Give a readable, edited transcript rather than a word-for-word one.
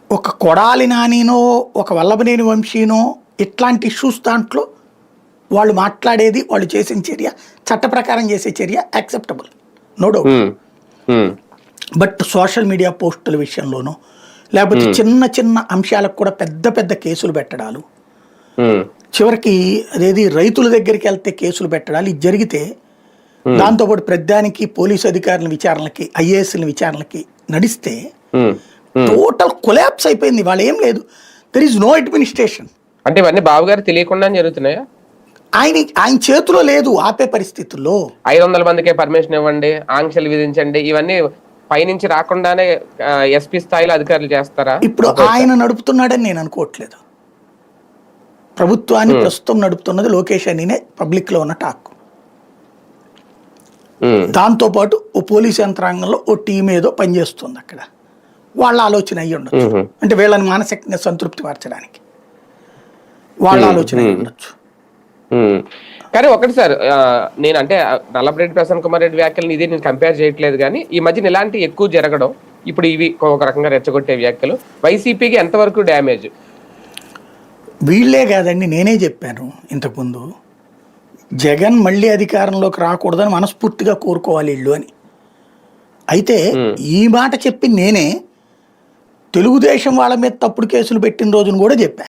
ఒక కొడాలి నానినో ఒక వల్లభనేని వంశీనో ఇట్లాంటి ఇష్యూస్ దాంట్లో వాళ్ళు మాట్లాడేది, వాళ్ళు చేసిన చర్య చట్ట ప్రకారం చేసే చర్య acceptable, no doubt. But social media పోస్టుల విషయంలోనూ లేకపోతే చిన్న చిన్న అంశాలకు కూడా పెద్ద పెద్ద కేసులు పెట్టడాలు, చివరికి అదేది రైతుల దగ్గరికి వెళ్తే కేసులు పెట్టడాలు ఇది జరిగితే దాంతోపాటు ప్రధానికి పోలీసు అధికారుల విచారణలకి ఐఏఎస్ల విచారణలకి నడిస్తే టోటల్ కొలాప్స్ అయిపోయింది. వాళ్ళు ఏం లేదు, దెర్ ఈజ్ నో అడ్మినిస్ట్రేషన్. అంటే ఇవన్నీ బాబు గారు తెలియకుండా జరుగుతున్నాయా? ఆయన చేతిలో లేదు ఆపే పరిస్థితుల్లో. 500 మందికే పర్మిషన్ ఇవ్వండి, ఆంక్షలు విధించండి, ఇవన్నీ పైనుంచి రాకుండానే ఎస్పీ స్థాయిలో అధికారులు చేస్తారా? ఇప్పుడు ఆయన నడుపుతున్నాడని నేను అనుకోవట్లేదు. ప్రభుత్వాన్ని ప్రస్తుతం నడుపుతున్నది లోకేష్ అనినే పబ్లిక్ లో ఉన్న టాక్. దాంతోపాటు ఓ పోలీస్ యంత్రాంగంలో ఓ టీం ఏదో పనిచేస్తుంది అక్కడ, వాళ్ళ ఆలోచన అయ్యి ఉండొచ్చు. అంటే వీళ్ళని మానసికంగా సంతృప్తి పరచడానికి వాళ్ళ ఆలోచన అయ్యి ఉండొచ్చు. కానీ ఒకటి సార్, నేను అంటే నల్లపరెడ్డి ప్రసన్న కుమార్ రెడ్డి వ్యాఖ్యలను ఇది నేను కంపేర్ చేయట్లేదు, కానీ ఈ మధ్యన ఇలాంటి ఎక్కువ జరగడం, ఇప్పుడు ఇవి ఒక రకంగా రెచ్చగొట్టే వ్యాఖ్యలు వైసీపీకి ఎంతవరకు డ్యామేజ్? వీళ్లే కాదండి, నేనే చెప్పాను ఇంతకుముందు, జగన్ మళ్ళీ అధికారంలోకి రాకూడదని మనస్ఫూర్తిగా కోరుకోవాలి వీళ్ళు అని. అయితే ఈ మాట చెప్పి నేనే తెలుగుదేశం వాళ్ళ మీద తప్పుడు కేసులు పెట్టిన రోజును కూడా చెప్పాను.